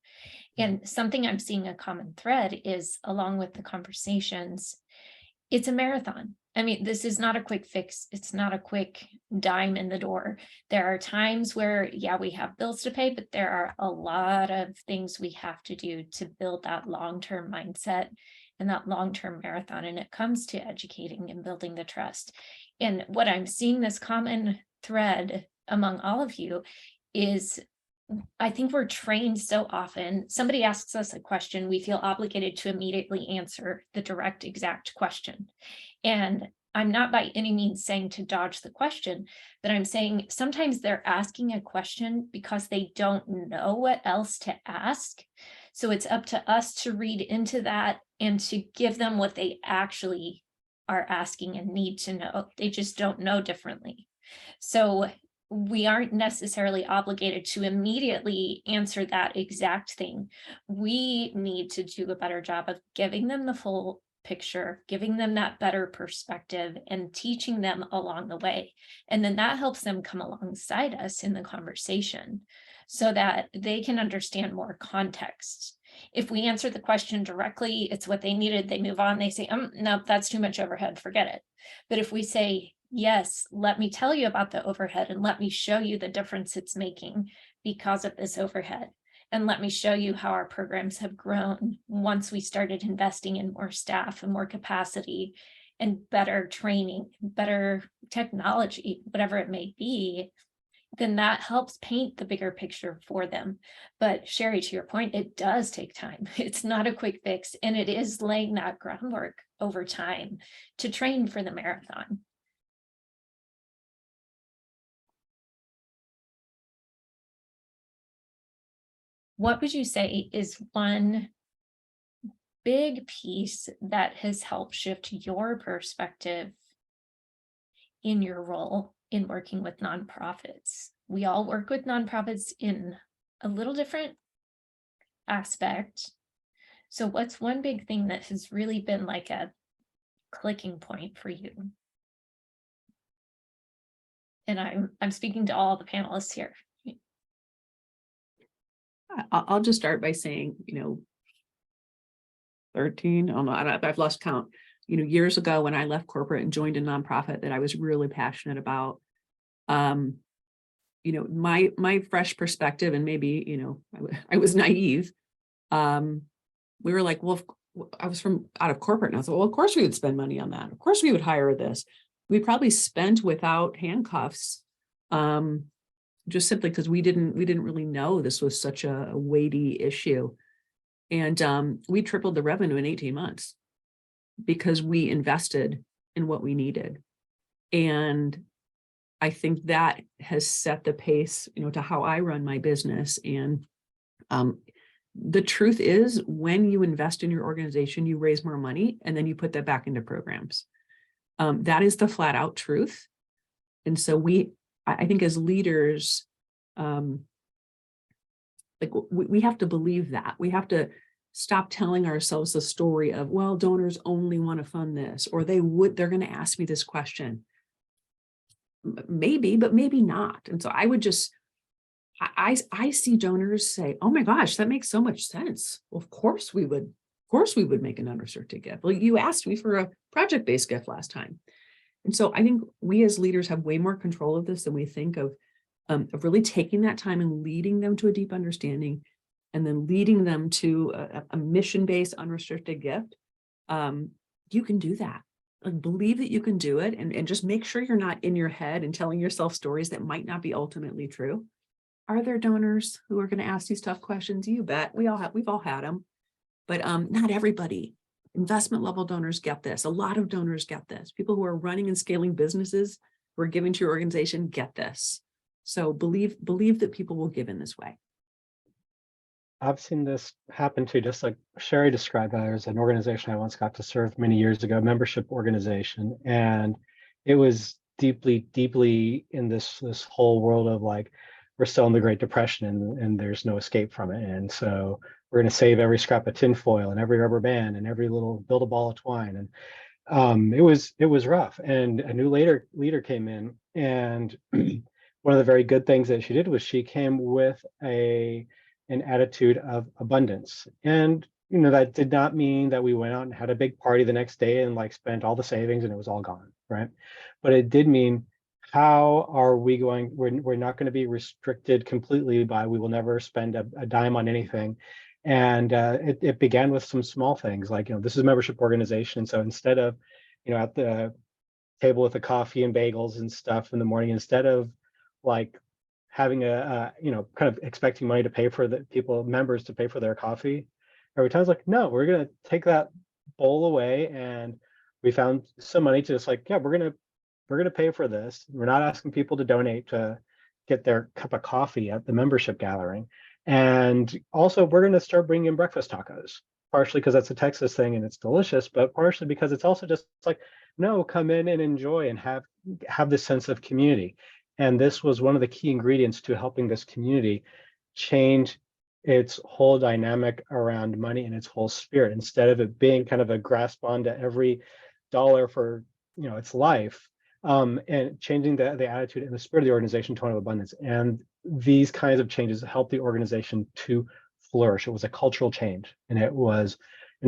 And something I'm seeing a common thread is, along with the conversations, it's a marathon. I mean, this is not a quick fix. It's not a quick dime in the door. There are times where, yeah, we have bills to pay, but there are a lot of things we have to do to build that long-term mindset and that long-term marathon. And it comes to educating and building the trust. And what I'm seeing, this common thread among all of you, is I think we're trained so often. Somebody asks us a question, we feel obligated to immediately answer the direct, exact question. And I'm not by any means saying to dodge the question, but I'm saying sometimes they're asking a question because they don't know what else to ask. So it's up to us to read into that and to give them what they actually are asking and need to know. They just don't know differently. So we aren't necessarily obligated to immediately answer that exact thing. We need to do a better job of giving them the full picture, giving them that better perspective, and teaching them along the way. And then that helps them come alongside us in the conversation so that they can understand more context. If we answer the question directly, it's what they needed, they move on, they say, no, that's too much overhead, forget it. But if we say, yes, let me tell you about the overhead and let me show you the difference it's making because of this overhead. And let me show you how our programs have grown once we started investing in more staff and more capacity and better training, better technology, whatever it may be, then that helps paint the bigger picture for them. But Sherry, to your point, it does take time. It's not a quick fix, and it is laying that groundwork over time to train for the marathon. What would you say is one big piece that has helped shift your perspective in your role in working with nonprofits? We all work with nonprofits in a little different aspect. So what's one big thing that has really been like a clicking point for you? And I'm speaking to all the panelists here. I'll just start by saying, 13, oh no, I've lost count. Years ago when I left corporate and joined a nonprofit that I was really passionate about, my fresh perspective, and maybe, I was naive. We were like, well, I was from out of corporate, and I was like, well, of course we would spend money on that. Of course we would hire this. We probably spent without handcuffs, just simply because we didn't really know this was such a weighty issue. And we tripled the revenue in 18 months because we invested in what we needed. And I think that has set the pace, to how I run my business. And the truth is, when you invest in your organization, you raise more money and then you put that back into programs. That is the flat out truth. And so I think as leaders, we have to believe that. We have to stop telling ourselves the story of, well, donors only want to fund this, or they're going to ask me this question. Maybe, but maybe not. And so I would just, I see donors say, oh my gosh, that makes so much sense. Well, of course we would make an unrestricted gift. Well, you asked me for a project-based gift last time. And so I think we as leaders have way more control of this than we think of really taking that time and leading them to a deep understanding, and then leading them to a mission-based unrestricted gift. You can do that. Like, believe that you can do it, and just make sure you're not in your head and telling yourself stories that might not be ultimately true. Are there donors who are going to ask these tough questions? You bet. We've all had them, but not everybody. Investment level donors get this. A lot of donors get this. People who are running and scaling businesses who are giving to your organization get this. So believe that people will give in this way. I've seen this happen too, just like Sherry described. There's an organization I once got to serve many years ago, a membership organization, and it was deeply in this whole world of like, we're still in the Great Depression and there's no escape from it. And so we're going to save every scrap of tinfoil and every rubber band and every little build a ball of twine. And it was rough. And a new leader came in, and one of the very good things that she did was she came with an attitude of abundance. And that did not mean that we went out and had a big party the next day and like spent all the savings and it was all gone, right? But it did mean, how are we going? We're not going to be restricted completely by, we will never spend a dime on anything. And it began with some small things like, this is a membership organization. So instead of, at the table with the coffee and bagels and stuff in the morning, instead of like having kind of expecting money to pay for members to pay for their coffee every time, it's like, no, we're going to take that bowl away. And we found some money to just like, yeah, we're going to pay for this. We're not asking people to donate to get their cup of coffee at the membership gathering. And also, we're going to start bringing in breakfast tacos, partially because that's a Texas thing and it's delicious, but partially because it's also just like, no, come in and enjoy and have this sense of community. And this was one of the key ingredients to helping this community change its whole dynamic around money and its whole spirit. Instead of it being kind of a grasp onto every dollar for its life, and changing the attitude and the spirit of the organization to one of abundance. And these kinds of changes help the organization to flourish. It was a cultural change, and it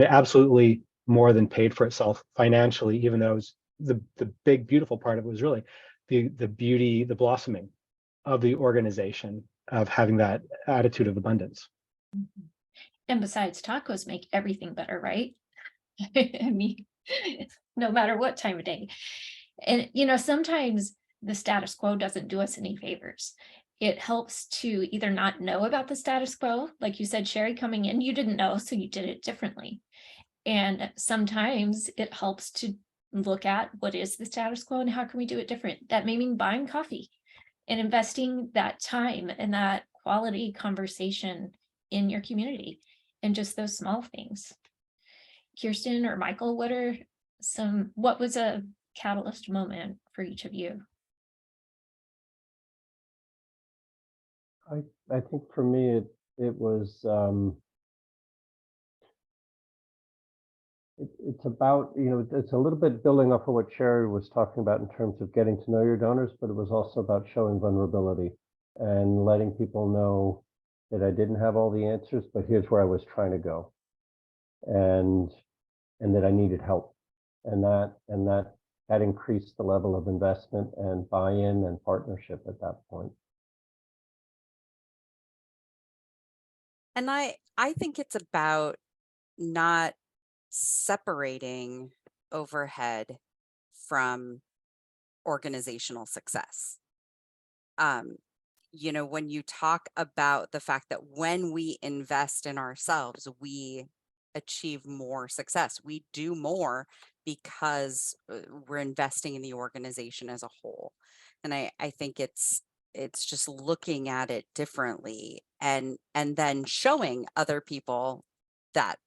absolutely more than paid for itself financially, even though it was the big, beautiful part of it was really the beauty, the blossoming of the organization of having that attitude of abundance. And besides, tacos make everything better, right? I mean, no matter what time of day. And, sometimes the status quo doesn't do us any favors. It helps to either not know about the status quo. Like you said, Sherry, coming in, you didn't know, so you did it differently. And sometimes it helps to look at what is the status quo and how can we do it different. That may mean buying coffee and investing that time and that quality conversation in your community, and just those small things. Kiersten or Michael, what was a catalyst moment for each of you? I think for me, it was, it's about, it's a little bit building off of what Sherry was talking about in terms of getting to know your donors, but it was also about showing vulnerability and letting people know that I didn't have all the answers, but here's where I was trying to go, and that I needed help, and that increased the level of investment and buy-in and partnership at that point. And I think it's about not separating overhead from organizational success. You know, when you talk about the fact that when we invest in ourselves, we achieve more success. We do more because we're investing in the organization as a whole. And I think it's just looking at it differently and then showing other people that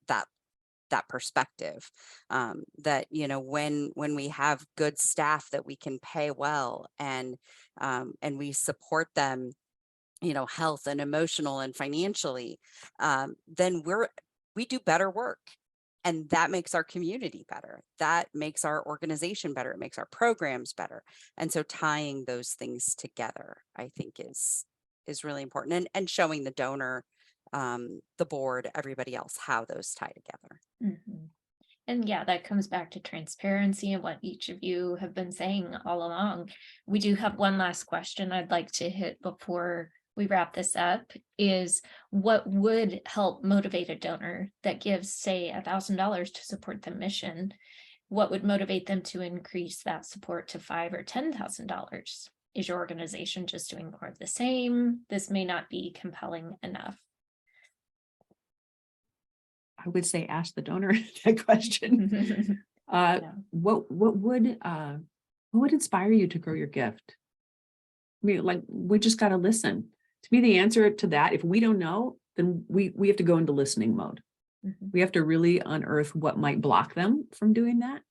perspective, that, you know, when we have good staff that we can pay well and we support them, you know, health and emotional and financially, then we do better work. And that makes our community better. That makes our organization better. It makes our programs better. And so tying those things together, I think is really important, and showing the donor, the board, everybody else, how those tie together. Mhm. And yeah, that comes back to transparency and what each of you have been saying all along. We do have one last question I'd like to hit before we wrap this up, is what would help motivate a donor that gives, say, $1,000 to support the mission? What would motivate them to increase that support to $5,000 or $10,000? Is your organization just doing more of the same? This may not be compelling enough. I would say ask the donor that question. Yeah. What would inspire you to grow your gift? I mean, like, we just got to listen. To me, the answer to that, if we don't know, then we have to go into listening mode. Mhm. We have to really unearth what might block them from doing that.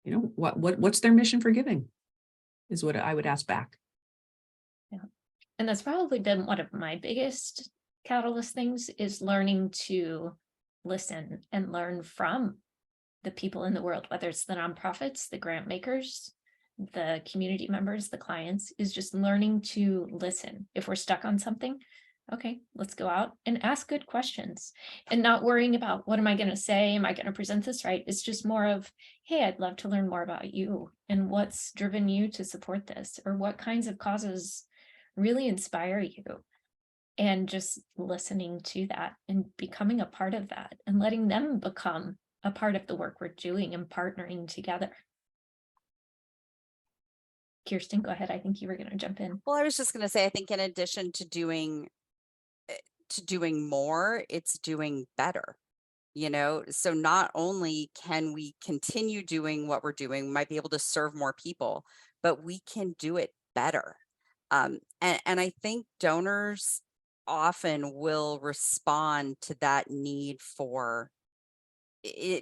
You know, what's their mission for giving is what I would ask back. Yeah. And that's probably been one of my biggest catalyst things, is learning to listen and learn from the people in the world, whether it's the nonprofits, the grant makers, the community members, the clients, is just learning to listen. If we're stuck on something, okay, let's go out and ask good questions and not worrying about what am I going to say? Am I going to present this right? It's just more of, hey, I'd love to learn more about you and what's driven you to support this, or what kinds of causes really inspire you. And just listening to that and becoming a part of that and letting them become a part of the work we're doing and partnering together. Kiersten, go ahead. I think you were going to jump in. Well, I was just going to say, I think in addition to doing more, it's doing better. You know, so not only can we continue doing what we're doing, we might be able to serve more people, but we can do it better. And I think donors often will respond to that need for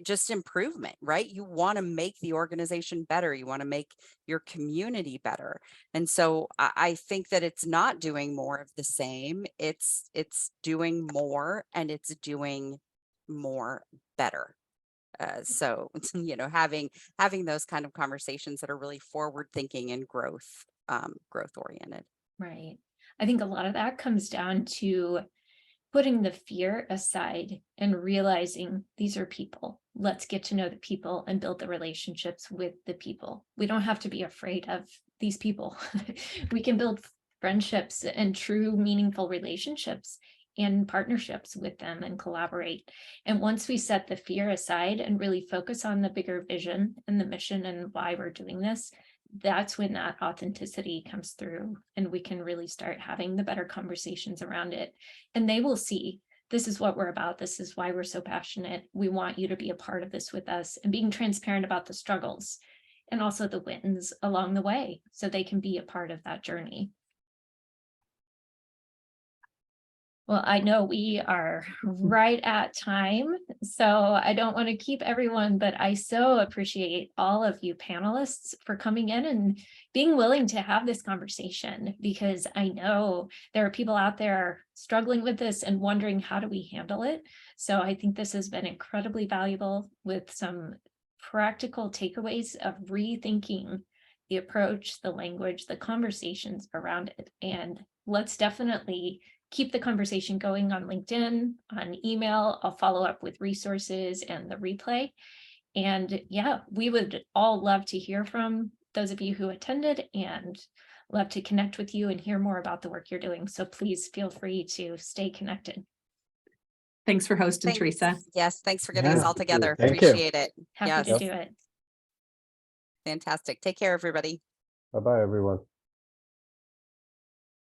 just improvement, right? You want to make the organization better. You want to make your community better. And so I think that it's not doing more of the same. It's doing more, and it's doing more better. So, you know, having those kind of conversations that are really forward thinking and growth oriented. Right. I think a lot of that comes down to putting the fear aside and realizing these are people. Let's get to know the people and build the relationships with the people. We don't have to be afraid of these people. We can build friendships and true meaningful relationships and partnerships with them and collaborate. And once we set the fear aside and really focus on the bigger vision and the mission and why we're doing this, that's when that authenticity comes through, and we can really start having the better conversations around it. And they will see, this is what we're about. This is why we're so passionate. We want you to be a part of this with us, and being transparent about the struggles and also the wins along the way, so they can be a part of that journey. Well, I know we are right at time, so I don't want to keep everyone, but I so appreciate all of you panelists for coming in and being willing to have this conversation, because I know there are people out there struggling with this and wondering, how do we handle it? So I think this has been incredibly valuable, with some practical takeaways of rethinking the approach, the language, the conversations around it. And let's definitely keep the conversation going on LinkedIn, on email. I'll follow up with resources and the replay. And yeah, we would all love to hear from those of you who attended, and love to connect with you and hear more about the work you're doing. So please feel free to stay connected. Thanks for hosting, Thanks. Teresa. Yes, thanks for getting us Yeah. all together. Thank you. Appreciate it. Happy Yes, to do it. fantastic. Take care, everybody. Bye-bye, everyone.